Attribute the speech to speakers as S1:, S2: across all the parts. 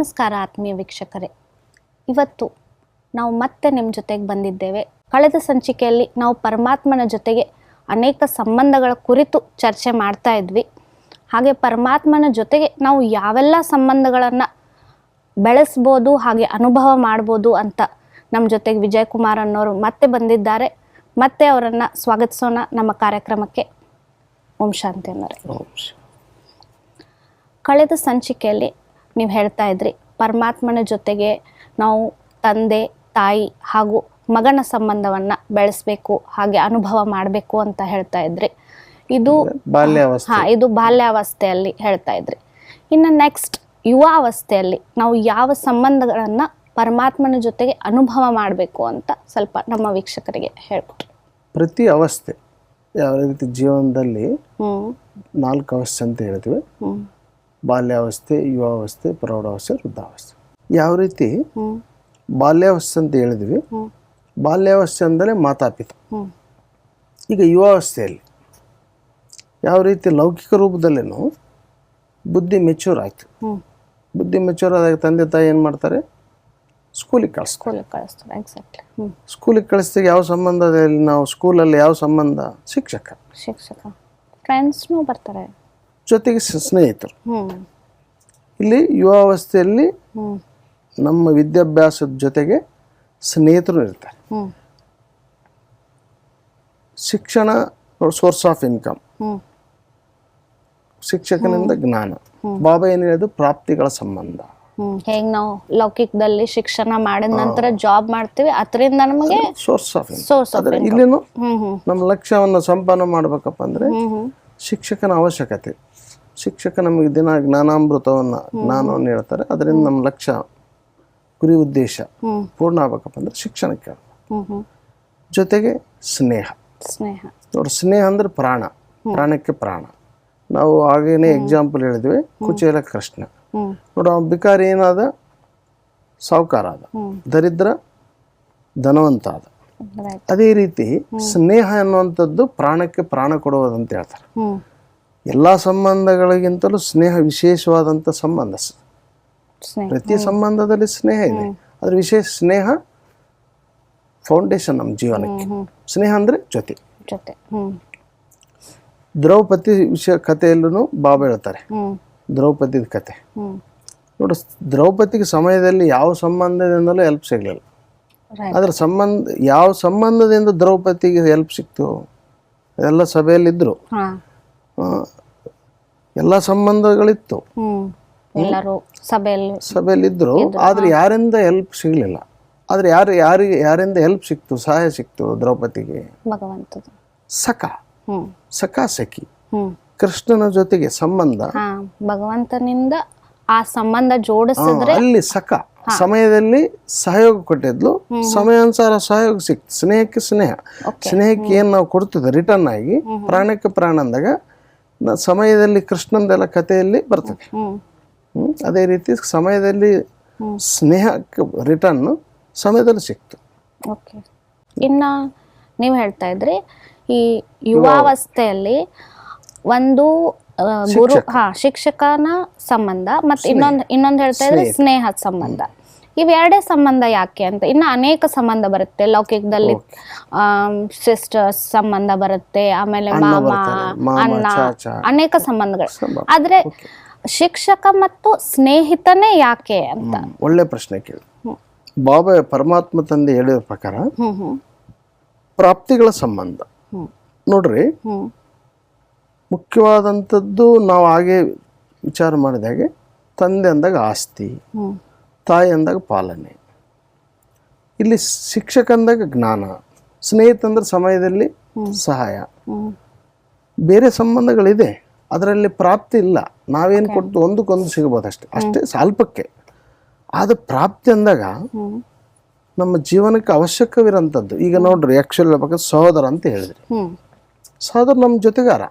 S1: ನಮಸ್ಕಾರ ಆತ್ಮೀಯ ವೀಕ್ಷಕರೇ, ಇವತ್ತು ನಾವು ಮತ್ತೆ ನಿಮ್ಮ ಜೊತೆಗೆ ಬಂದಿದ್ದೇವೆ. ಕಳೆದ ಸಂಚಿಕೆಯಲ್ಲಿ ನಾವು ಪರಮಾತ್ಮನ ಜೊತೆಗೆ ಅನೇಕ ಸಂಬಂಧಗಳ ಕುರಿತು ಚರ್ಚೆ ಮಾಡ್ತಾ ಇದ್ವಿ. ಹಾಗೆ ಪರಮಾತ್ಮನ ಜೊತೆಗೆ ನಾವು ಯಾವೆಲ್ಲ ಸಂಬಂಧಗಳನ್ನು ಬೆಳೆಸ್ಬೋದು, ಹಾಗೆ ಅನುಭವ ಮಾಡ್ಬೋದು ಅಂತ ನಮ್ಮ ಜೊತೆಗೆ ವಿಜಯ್ ಕುಮಾರ್ ಅನ್ನೋರು ಮತ್ತೆ ಬಂದಿದ್ದಾರೆ. ಮತ್ತೆ ಅವರನ್ನು ಸ್ವಾಗತಿಸೋಣ ನಮ್ಮ ಕಾರ್ಯಕ್ರಮಕ್ಕೆ. ಓಂ ಶಾಂತಿ ಅನ್ನೋರೆ. ಕಳೆದ ಸಂಚಿಕೆಯಲ್ಲಿ ನೀವು ಹೇಳ್ತಾ ಇದ್ರಿ, ಪರಮಾತ್ಮನ ಜೊತೆಗೆ ನಾವು ತಂದೆ ತಾಯಿ ಹಾಗೂ ಮಗನ ಸಂಬಂಧವನ್ನು ಬೆಳೆಸಬೇಕು, ಹಾಗೆ ಅನುಭವ ಮಾಡಬೇಕು ಅಂತ ಹೇಳ್ತಾ ಇದ್ರಿ. ಇದು ಇದು ಬಾಲ್ಯಾವಸ್ಥೆಯಲ್ಲಿ ಹೇಳ್ತಾ ಇದ್ರಿ. ಇನ್ನು ನೆಕ್ಸ್ಟ್ ಯುವಾವಸ್ಥೆಯಲ್ಲಿ ನಾವು ಯಾವ ಸಂಬಂಧಗಳನ್ನು ಪರಮಾತ್ಮನ ಜೊತೆಗೆ ಅನುಭವ ಮಾಡಬೇಕು ಅಂತ ಸ್ವಲ್ಪ ನಮ್ಮ ವೀಕ್ಷಕರಿಗೆ ಹೇಳ್ಕೊಟ್ರಿ.
S2: ಪ್ರತಿ ಅವಸ್ಥೆ ಯಾವ ರೀತಿ ಜೀವನದಲ್ಲಿ 4 ಅವಸ್ಥೆ ಅಂತ ಹೇಳ್ತೀವಿ. ಬಾಲ್ಯಾವಸ್ಥೆ, ಯುವಾವಸ್ಥೆ, ಪ್ರೌಢಾವಸ್ಥೆ, ವೃದ್ಧಾವಸ್ಥೆ. ಯಾವ ರೀತಿ ಬಾಲ್ಯಾವಸ್ಥೆ ಅಂತ ಹೇಳಿದ್ವಿ, ಬಾಲ್ಯಾವಸ್ಥೆ ಅಂದರೆ ಮಾತಾಪಿತ. ಈಗ ಯುವಾವಸ್ಥೆಯಲ್ಲಿ ಯಾವ ರೀತಿ ಲೌಕಿಕ ರೂಪದಲ್ಲೇನು ಬುದ್ಧಿ ಮೆಚ್ಯೂರ್ ಆಯ್ತು. ಬುದ್ಧಿ ಮೆಚ್ಯೂರ್ ಆದಾಗ ತಂದೆ ತಾಯಿ ಏನು ಮಾಡ್ತಾರೆ, ಸ್ಕೂಲಿಗೆ ಕಳಿಸ್ತಾರೆ. ಸ್ಕೂಲಿಗೆ ಕಳಿಸಿದಾಗ ಯಾವ ಸಂಬಂಧದಲ್ಲಿ ನಾವು ಸ್ಕೂಲಲ್ಲಿ ಯಾವ ಸಂಬಂಧ, ಶಿಕ್ಷಕ
S1: ಫ್ರೆಂಡ್ಸ್ನೂ ಬರ್ತಾರೆ,
S2: ಜೊತೆಗೆ ಸ್ನೇಹಿತರು. ಇಲ್ಲಿ ಯುವಾವಸ್ಥೆಯಲ್ಲಿ ನಮ್ಮ ವಿದ್ಯಾಭ್ಯಾಸದ ಜೊತೆಗೆ ಸ್ನೇಹಿತರು ಇರ್ತಾರೆ. ಶಿಕ್ಷಣ ಸೋರ್ಸ್ ಆಫ್ ಇನ್ಕಮ್, ಶಿಕ್ಷಕನಿಂದ ಜ್ಞಾನ. ಬಾಬಾ ಏನು ಹೇಳಿದ್ರು, ಪ್ರಾಪ್ತಿಗಳ ಸಂಬಂಧ.
S1: ಹೇಗೆ ನಾವು ಲೌಕಿಕದಲ್ಲಿ ಶಿಕ್ಷಣ ಮಾಡಿದ ನಂತರ ಜಾಬ್ ಮಾಡ್ತೀವಿ, ಅದರಿಂದ ನಮಗೆ
S2: ಸೋರ್ಸ್ ಆಫ್ ಇನ್ಕಮ್. ಇಲ್ಲಿನೂ ನಮ್ಮ ಲಕ್ಷ್ಯವನ್ನು ಸಂಪಾದನೆ ಮಾಡ್ಬೇಕಪ್ಪ ಅಂದ್ರೆ ಶಿಕ್ಷಕನ ಅವಶ್ಯಕತೆ. ಶಿಕ್ಷಕ ನಮಗೆ ದಿನ ಜ್ಞಾನವನ್ನು ಹೇಳ್ತಾರೆ. ಅದರಿಂದ ನಮ್ಮ ಲಕ್ಷ್ಯ, ಗುರಿ, ಉದ್ದೇಶ ಪೂರ್ಣ ಆಗ್ಬೇಕಪ್ಪ ಅಂದ್ರೆ ಶಿಕ್ಷಣಕ್ಕೆ. ಜೊತೆಗೆ ಸ್ನೇಹ. ನೋಡಿ, ಸ್ನೇಹ ಅಂದ್ರೆ ಪ್ರಾಣ, ಪ್ರಾಣಕ್ಕೆ ಪ್ರಾಣ. ನಾವು ಹಾಗೇನೆ ಎಕ್ಸಾಂಪಲ್ ಹೇಳಿದ್ವಿ, ಕುಚೇಲ ಕೃಷ್ಣ. ನೋಡು, ಬಿಕಾರಿ ಏನಾದ, ಸಾಹುಕಾರ ಆದ, ದರಿದ್ರ ಧನವಂತ ಆದ. ಅದೇ ರೀತಿ ಸ್ನೇಹ ಅನ್ನುವಂಥದ್ದು ಪ್ರಾಣಕ್ಕೆ ಪ್ರಾಣ ಕೊಡುವುದಂತ ಹೇಳ್ತಾರೆ. ಎಲ್ಲ ಸಂಬಂಧಗಳಿಗಿಂತಲೂ ಸ್ನೇಹ ವಿಶೇಷವಾದಂಥ ಸಂಬಂಧ. ಪ್ರತಿ ಸಂಬಂಧದಲ್ಲಿ ಸ್ನೇಹ ಇದೆ, ಅದ್ರ ವಿಶೇಷ ಸ್ನೇಹ ಫೌಂಡೇಶನ್ ನಮ್ಮ ಜೀವನಕ್ಕೆ. ಸ್ನೇಹ ಅಂದ್ರೆ ಜೊತೆ. ದ್ರೌಪದಿ ಕಥೆಯಲ್ಲೂ ಬಾಬಾ ಹೇಳ್ತಾರೆ, ದ್ರೌಪದಿದ ಕತೆ. ನೋಡು, ದ್ರೌಪದಿಗೆ ಸಮಯದಲ್ಲಿ ಯಾವ ಸಂಬಂಧದಿಂದಲೂ ಹೆಲ್ಪ್ ಸಿಗ್ಲಿಲ್ಲ. ಅದ್ರ ಯಾವ ಸಂಬಂಧದಿಂದ ದ್ರೌಪದಿಗೆ ಹೆಲ್ಪ್ ಸಿಕ್ತು? ಎಲ್ಲ ಸಭೆಯಲ್ಲಿದ್ರು, ಎಲ್ಲ ಸಂಬಂಧಗಳಿತ್ತು, ಸಭೆಯಲ್ಲಿದ್ರು. ಆದ್ರೆ ಯಾರಿಂದ ಹೆಲ್ಪ್ ಸಿಗ್ಲಿಲ್ಲ. ಆದ್ರೆ ಯಾರಿಂದ ಹೆಲ್ಪ್ ಸಿಕ್ತು, ಸಹಾಯ ಸಿಕ್ತು ದ್ರೌಪದಿಗೆ? ಸಖ ಸಖಿ, ಕೃಷ್ಣನ ಜೊತೆಗೆ ಸಂಬಂಧ.
S1: ಭಗವಂತನಿಂದ ಆ ಸಂಬಂಧ ಜೋಡಿಸಿದ್ರೆ
S2: ಅಲ್ಲಿ ಸಖ ಸಮಯದಲ್ಲಿ ಸಹಯೋಗ ಕೊಟ್ಟಿದ್ಲು, ಸಮಯಾನುಸಾರ ಸಹಯೋಗ ಸಿಕ್ತು. ಸ್ನೇಹಕ್ಕೆ ಸ್ನೇಹ, ಸ್ನೇಹಕ್ಕೆ ಏನ್ ನಾವು ಕೊಡ್ತಿದ್ದೆ ರಿಟರ್ನ್ ಆಗಿ, ಪ್ರಾಣಕ್ಕೆ ಪ್ರಾಣ ಅಂದಾಗ ಸಮಯದಲ್ಲಿ ಕೃಷ್ಣಂದೆಲ್ಲ ಕಥೆಯಲ್ಲಿ ಬರ್ತದೆ. ಅದೇ ರೀತಿ ಸಮಯದಲ್ಲಿ ಸ್ನೇಹಕ್ಕೆ ರಿಟರ್ನ್ ಸಮಯದಲ್ಲಿ ಸಿಕ್ತು.
S1: ಇನ್ನ ನೀವು ಹೇಳ್ತಾ ಇದ್ರಿ, ಈ ಯುವಾವಸ್ಥೆಯಲ್ಲಿ ಒಂದು ಗುರು ಶಿಕ್ಷಕನ ಸಂಬಂಧ, ಮತ್ತೆ ಇನ್ನೊಂದು ಹೇಳ್ತಾ ಇದ್ರೆ ಸ್ನೇಹದ ಸಂಬಂಧ. ಇವೆರಡೇ ಸಂಬಂಧ ಯಾಕೆ ಅಂತ? ಇನ್ನು ಅನೇಕ ಸಂಬಂಧ ಬರುತ್ತೆ ಲೌಕಿಕದಲ್ಲಿ. ಸಿಸ್ಟರ್ಸ್ ಸಂಬಂಧ ಬರುತ್ತೆ, ಆಮೇಲೆ ಮಾಮ, ಅಣ್ಣ, ಅನೇಕ ಸಂಬಂಧಗಳು. ಆದ್ರೆ ಶಿಕ್ಷಕ ಮತ್ತು ಸ್ನೇಹಿತನೇ ಯಾಕೆ ಅಂತ
S2: ಒಳ್ಳೆ ಪ್ರಶ್ನೆ ಕೇಳಿ. ಬಾಬಾ ಪರಮಾತ್ಮ ತಂದೆ ಹೇಳಿದ ಪ್ರಕಾರ ಪ್ರಾಪ್ತಿಗಳ ಸಂಬಂಧ. ನೋಡ್ರಿ, ಮುಖ್ಯವಾದಂಥದ್ದು ನಾವು ಹಾಗೆ ವಿಚಾರ ಮಾಡಿದಾಗೆ, ತಂದೆ ಅಂದಾಗ ಆಸ್ತಿ, ತಾಯಿ ಅಂದಾಗ ಪಾಲನೆ, ಇಲ್ಲಿ ಶಿಕ್ಷಕ ಅಂದಾಗ ಜ್ಞಾನ, ಸ್ನೇಹಿತ ಅಂದ್ರೆ ಸಮಯದಲ್ಲಿ ಸಹಾಯ. ಬೇರೆ ಸಂಬಂಧಗಳಿದೆ, ಅದರಲ್ಲಿ ಪ್ರಾಪ್ತಿ ಇಲ್ಲ. ನಾವೇನು ಕೊಟ್ಟು ಒಂದಕ್ಕೊಂದು ಸಿಗಬಹುದು ಅಷ್ಟೇ ಸ್ವಲ್ಪಕ್ಕೆ. ಆದ ಪ್ರಾಪ್ತಿ ಅಂದಾಗ ನಮ್ಮ ಜೀವನಕ್ಕೆ ಅವಶ್ಯಕವಿರೋಂಥದ್ದು. ಈಗ ನೋಡ್ರಿ, ಆಕ್ಚುಲಿ ಹೇಳ್ಬೇಕು, ಸಹೋದರ ಅಂತ ಹೇಳಿದ್ರಿ. ಸಹೋದರ ನಮ್ಮ ಜೊತೆಗಾರ,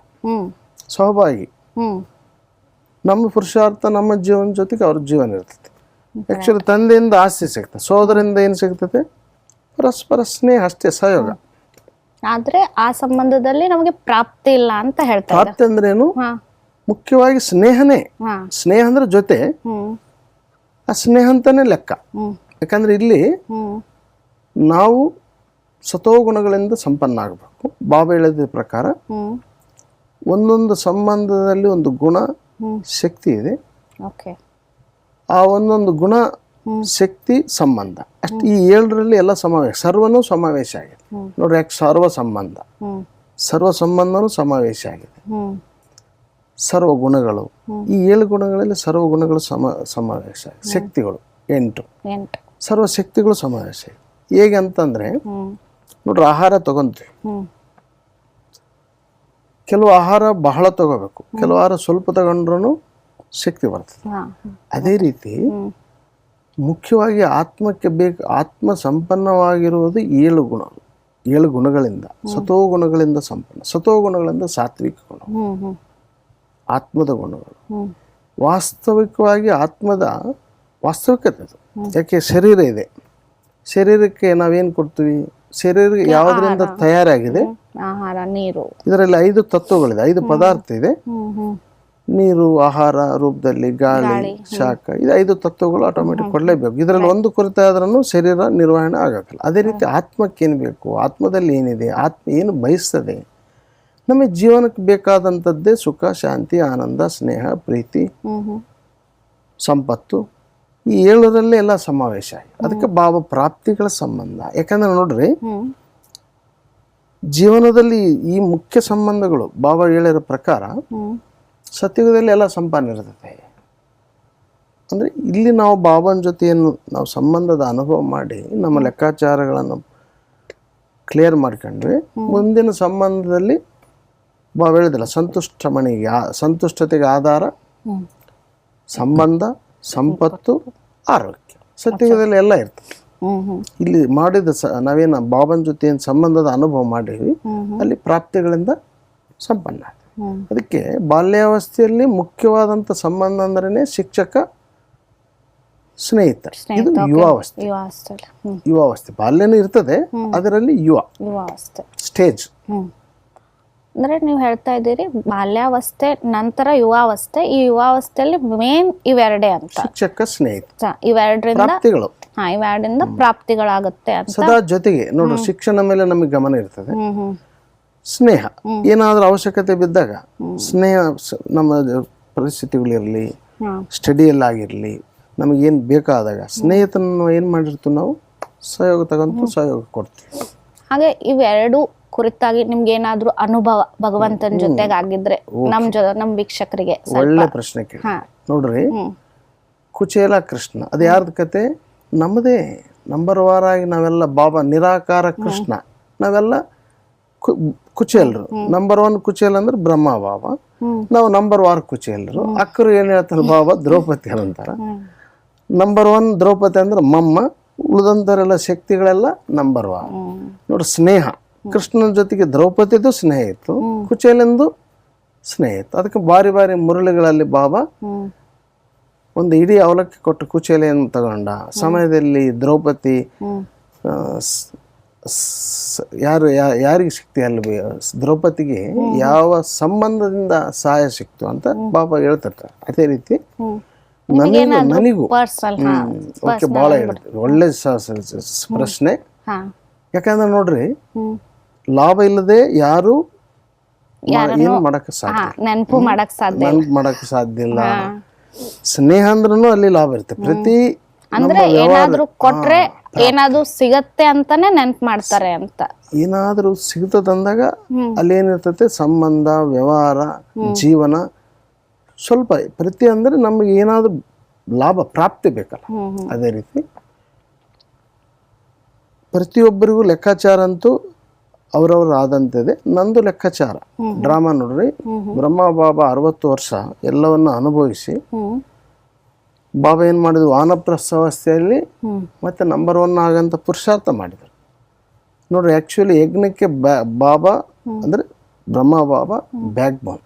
S2: ಸಹಭಾಗಿ. ನಮ್ಮ ಪುರುಷಾರ್ಥ, ನಮ್ಮ ಜೀವನ ಜೊತೆಗೆ ಅವ್ರ ಜೀವನ ಇರ್ತದೆ. ಆಕ್ಚುಲಿ ತಂದೆಯಿಂದ ಆಸ್ತಿ ಸಿಗ್ತದೆ, ಸಹೋದರಿಂದ ಏನು ಸಿಗ್ತದೆ? ಪರಸ್ಪರ ಸ್ನೇಹ ಅಷ್ಟೇ, ಸಹಯೋಗ.
S1: ಆದ್ರೆ ಆ ಸಂಬಂಧದಲ್ಲಿ ನಮಗೆ ಪ್ರಾಪ್ತಿ ಇಲ್ಲ ಅಂತ ಹೇಳ್ತಾರೆ.
S2: ಪ್ರಾಪ್ತಿ ಅಂದ್ರೇನು? ಮುಖ್ಯವಾಗಿ ಸ್ನೇಹನೇ. ಸ್ನೇಹ ಅಂದ್ರೆ ಜೊತೆ, ಆ ಸ್ನೇಹ ಅಂತಾನೆ ಲೆಕ್ಕ. ಯಾಕಂದ್ರೆ ಇಲ್ಲಿ ನಾವು ಸತೋಗುಣಗಳಿಂದ ಸಂಪನ್ನ ಆಗಬೇಕು. ಬಾಬಾ ಹೇಳಿದ ಪ್ರಕಾರ ಒಂದೊಂದು ಸಂಬಂಧದಲ್ಲಿ ಒಂದು ಗುಣ ಶಕ್ತಿ ಇದೆ. ಆ ಒಂದೊಂದು ಗುಣ ಶಕ್ತಿ ಸಂಬಂಧ ಅಷ್ಟು ಈ 7ರಲ್ಲಿ ಎಲ್ಲ ಸಮಾವೇಶ, ಸರ್ವನೂ ಸಮಾವೇಶ ಆಗಿದೆ ನೋಡ್ರಿ. ಯಾಕೆ ಸರ್ವ ಸಂಬಂಧ, ಸರ್ವ ಸಂಬಂಧನೂ ಸಮಾವೇಶ ಆಗಿದೆ. ಸರ್ವ ಗುಣಗಳು, ಈ 7 ಗುಣಗಳಲ್ಲಿ ಸರ್ವ ಗುಣಗಳು ಸಮಾವೇಶ, ಶಕ್ತಿಗಳು 8 ಸರ್ವ ಶಕ್ತಿಗಳು ಸಮಾವೇಶ. ಹೇಗೆ ಅಂತಂದ್ರೆ ನೋಡ್ರಿ, ಆಹಾರ ತಗೊಂತೀವಿ, ಕೆಲವು ಆಹಾರ ಬಹಳ ತಗೋಬೇಕು, ಕೆಲವು ಆಹಾರ ಸ್ವಲ್ಪ ತಗೊಂಡ್ರು ಶಕ್ತಿ ಬರ್ತದೆ. ಅದೇ ರೀತಿ ಮುಖ್ಯವಾಗಿ ಆತ್ಮಕ್ಕೆ ಆತ್ಮ ಸಂಪನ್ನವಾಗಿರುವುದು 7 ಗುಣಗಳಿಂದ, ಸತೋ ಗುಣಗಳಿಂದ ಸಂಪನ್ನ. ಸತೋ ಗುಣಗಳಿಂದ ಸಾತ್ವಿಕ ಗುಣ, ಆತ್ಮದ ಗುಣಗಳು. ವಾಸ್ತವಿಕವಾಗಿ ಆತ್ಮದ ವಾಸ್ತವಿಕತೆ ಅದು. ಯಾಕೆ ಶರೀರ ಇದೆ, ಶರೀರಕ್ಕೆ ನಾವೇನು ಕೊಡ್ತೀವಿ, ಶರೀರ ಯಾವುದರಿಂದ ತಯಾರಾಗಿದೆ,
S1: ಆಹಾರ, ನೀರು.
S2: ಇದರಲ್ಲಿ 5 ತತ್ವಗಳಿದೆ, 5 ಪದಾರ್ಥ ಇದೆ. ನೀರು, ಆಹಾರ ರೂಪದಲ್ಲಿ ಗಾಳಿ, ಶಾಖ, ಇದು 5 ತತ್ವಗಳು ಆಟೋಮೆಟಿಕ್ ಕೊಡಲೇಬೇಕು. ಇದರಲ್ಲಿ ಒಂದು ಕೊರತೆ ಆದ್ರೂ ಶರೀರ ನಿರ್ವಹಣೆ ಆಗಲ್ಲ. ಅದೇ ರೀತಿ ಆತ್ಮಕ್ಕೆ ಏನು ಬೇಕು, ಆತ್ಮದಲ್ಲಿ ಏನಿದೆ, ಆತ್ಮ ಏನು ಬಯಸ್ತದೆ, ನಮಗೆ ಜೀವನಕ್ಕೆ ಬೇಕಾದಂಥದ್ದೇ ಸುಖ, ಶಾಂತಿ, ಆನಂದ, ಸ್ನೇಹ, ಪ್ರೀತಿ, ಸಂಪತ್ತು. ಈ 7ರಲ್ಲಿ ಎಲ್ಲ ಸಮಾವೇಶ ಆಗಿದೆ. ಅದಕ್ಕೆ ಬಾಬಾ ಪ್ರಾಪ್ತಿಗಳ ಸಂಬಂಧ. ಯಾಕಂದ್ರೆ ನೋಡ್ರಿ, ಜೀವನದಲ್ಲಿ ಈ ಮುಖ್ಯ ಸಂಬಂಧಗಳು ಬಾಬಾ ಹೇಳಿರೋ ಪ್ರಕಾರ ಸತ್ಯುಗದಲ್ಲಿ ಎಲ್ಲ ಸಂಪನ್ನ ಇರ್ತದೆ. ಅಂದ್ರೆ ಇಲ್ಲಿ ನಾವು ಬಾಬಾನ ಜೊತೆಯನ್ನು ನಾವು ಸಂಬಂಧದ ಅನುಭವ ಮಾಡಿ ನಮ್ಮ ಲೆಕ್ಕಾಚಾರಗಳನ್ನು ಕ್ಲಿಯರ್ ಮಾಡ್ಕೊಂಡ್ರೆ ಮುಂದಿನ ಸಂಬಂಧದಲ್ಲಿ ಬಾಬಾ ಹೇಳಿದಿಲ್ಲ, ಸಂತುಷ್ಟತೆಗೆ ಆಧಾರ ಸಂಬಂಧ, ಸಂಪತ್ತು, ಆರೋಗ್ಯ. ಸತ್ಯುಗದಲ್ಲಿ ಎಲ್ಲ ಇರ್ತದೆ. ಇಲ್ಲಿ ಮಾಡಿದ ನಾವೇನು ಬಾಬಾನ ಜೊತೆ ಏನು ಸಂಬಂಧದ ಅನುಭವ ಮಾಡಿದ್ವಿ, ಅಲ್ಲಿ ಪ್ರಾಪ್ತಿಗಳಿಂದ ಸಂಪನ್ನ. ಅದಕ್ಕೆ ಬಾಲ್ಯಾವಸ್ಥೆಯಲ್ಲಿ ಮುಖ್ಯವಾದಂಥ ಸಂಬಂಧ ಅಂದ್ರೇನೆ ಶಿಕ್ಷಕ, ಸ್ನೇಹಿತ. ಇದು ಯುವಾವಸ್ಥೆ. ಬಾಲ್ಯನೂ ಇರ್ತದೆ, ಅದರಲ್ಲಿ ಯುವಾವಸ್ಥೆ ಸ್ಟೇಜ್.
S1: ಅಂದ್ರೆ ನೀವು ಹೇಳ್ತಾ ಇದ್ದೀರಿ ಬಾಲ್ಯಾವಸ್ಥೆ ನಂತರ ಯುವಾವಸ್ಥೆ. ಈ ಯುವಾವಸ್ಥೆಯಲ್ಲಿ ಮೇನ್ ಇವೆರಡೇ ಅಂತ,
S2: ಶಿಕ್ಷಕ, ಸ್ನೇಹಿತ,
S1: ಇವೆರಡರಿಂದ ಪ್ರಾಪ್ತಿಗಳಾಗುತ್ತೆ ಅಂತ.
S2: ಸದಾ ಜೊತೆಗೆ ನೋಡ್ರಿ, ಶಿಕ್ಷಣ ಮೇಲೆ ನಮಗೆ ಗಮನ ಇರ್ತದೆ. ಸ್ನೇಹ, ಏನಾದ್ರೂ ಅವಶ್ಯಕತೆ ಬಿದ್ದಾಗ ಸ್ನೇಹ, ನಮ್ಮ ಪರಿಸ್ಥಿತಿಗಳಿರಲಿ, ಸ್ಟಡಿಯಲ್ಲಾಗಿರ್ಲಿ, ನಮಗೇನು ಬೇಕಾದಾಗ ಸ್ನೇಹಿತನ ಏನು ಮಾಡಿರ್ತೀವಿ ನಾವು, ಸಹಯೋಗ ತಗೊಂಡು ಸಹಯೋಗ ಕೊಡ್ತೀವಿ.
S1: ಹಾಗೆ ಇವೆರಡು ಕುರಿತಾಗಿ ನಿಮ್ಗೆ ಏನಾದ್ರೂ ಅನುಭವ ಭಗವಂತನ ಜೊತೆಗೆ ಆಗಿದ್ರೆ ನಮ್ ವೀಕ್ಷಕರಿಗೆ
S2: ಒಳ್ಳೆ ಪ್ರಶ್ನೆ ಕೇಳಿ. ನೋಡ್ರಿ, ಕುಚೇಲ ಕೃಷ್ಣ ಅದು ಯಾರ್ದ ಕತೆ? ನಮ್ಮದೇ. ನಂಬರ್ ವಾರ್ ಆಗಿ ನಾವೆಲ್ಲ ಬಾಬಾ ನಿರಾಕಾರ ಕೃಷ್ಣ, ನಾವೆಲ್ಲ ಕುಚೇಲರು. ನಂಬರ್ 1 ಕುಚೇಲ್ ಅಂದ್ರೆ ಬ್ರಹ್ಮ ಬಾಬಾ, ನಾವು ನಂಬರ್ ವಾರ್ ಕುಚೇಲರು. ಅಕ್ಕರು ಏನ್ ಹೇಳ್ತಾರೆ, ಬಾಬಾ ದ್ರೌಪದಿ ಅಂತಾರ. ನಂಬರ್ 1 ದ್ರೌಪದಿ ಅಂದ್ರೆ ಮಮ್ಮ, ಉಳಿದಂತರೆಲ್ಲ ಶಕ್ತಿಗಳೆಲ್ಲ ನಂಬರ್ ವಾರ್. ನೋಡ್ರಿ, ಸ್ನೇಹ ಕೃಷ್ಣನ ಜೊತೆಗೆ ದ್ರೌಪದಿದು ಸ್ನೇಹ ಇತ್ತು, ಕುಚೇಲಂದು ಸ್ನೇಹ ಇತ್ತು. ಅದಕ್ಕೆ ಬಾರಿ ಬಾರಿ ಮುರಳಿಗಳಲ್ಲಿ ಬಾಬಾ ಒಂದು ಇಡೀ ಅವಲಕ್ಕಿ ಕೊಟ್ಟು ಕುಚೇಲೆಯನ್ನು ತಗೊಂಡ ಸಮಯದಲ್ಲಿ ದ್ರೌಪದಿ ಯಾರಿಗೆ ಶಕ್ತಿ ಅಲ್ವೇ, ದ್ರೌಪದಿಗೆ ಯಾವ ಸಂಬಂಧದಿಂದ ಸಹಾಯ ಸಿಕ್ತು ಅಂತ ಬಾಬಾ ಹೇಳ್ತಿರ್ತಾರೆ. ಅದೇ ರೀತಿ ನನಗೂ ಓಕೆ, ಬಹಳ ಹೇಳ್ತಾರೆ. ಒಳ್ಳೆ ಪ್ರಶ್ನೆ. ಯಾಕಂದ್ರೆ ನೋಡ್ರಿ, ಲಾಭ ಇಲ್ಲದೆ ಯಾರು ಏನು ಮಾಡಕ್ ಸಾಧ್ಯ,
S1: ನೆನಪು
S2: ಮಾಡಕ್ ಸಾಧ್ಯ ಇಲ್ಲ. ಸ್ನೇಹ ಅಂದ್ರೂ ಅಲ್ಲಿ ಲಾಭ ಇರುತ್ತೆ. ಪ್ರತಿ
S1: ಅಂದ್ರೆ ಏನಾದ್ರೂ ಕೊಟ್ರೆ ಏನಾದ್ರೂ ಸಿಗತ್ತೆ ಅಂತಾನೆ ನೆನ್ಪು ಮಾಡ್ತಾರೆ ಅಂತ.
S2: ಏನಾದ್ರೂ ಸಿಗ್ತದಂದಾಗ ಅಲ್ಲಿ ಏನಿರ್ತದೆ, ಸಂಬಂಧ, ವ್ಯವಹಾರ, ಜೀವನ ಸ್ವಲ್ಪ ಪ್ರತಿ ಅಂದ್ರೆ ನಮ್ಗೆ ಏನಾದ್ರೂ ಲಾಭ ಪ್ರಾಪ್ತಿ ಬೇಕಲ್ಲ. ಅದೇ ರೀತಿ ಪ್ರತಿಯೊಬ್ಬರಿಗೂ ಲೆಕ್ಕಾಚಾರ ಅಂತೂ ಅವ್ರವ್ರು ಆದಂತಿದೆ. ನಂದು ಲೆಕ್ಕಾಚಾರ ಡ್ರಾಮಾ ನೋಡ್ರಿ, ಬ್ರಹ್ಮ ಬಾಬಾ 60 ವರ್ಷ ಎಲ್ಲವನ್ನ ಅನುಭವಿಸಿ ಬಾಬಾ ಏನ್ ಮಾಡಿದ್ರು, ವಾನಪ್ರಸ್ಥಾವಸ್ಥೆಯಲ್ಲಿ ಮತ್ತೆ ನಂಬರ್ 1 ಆಗಂತ ಪುರುಷಾರ್ಥ ಮಾಡಿದ್ರು ನೋಡ್ರಿ. ಆಕ್ಚುಲಿ ಯಜ್ಞಕ್ಕೆ ಬಾಬಾ ಅಂದ್ರೆ ಬ್ರಹ್ಮ ಬಾಬಾ ಬ್ಯಾಕ್ ಬೋನ್.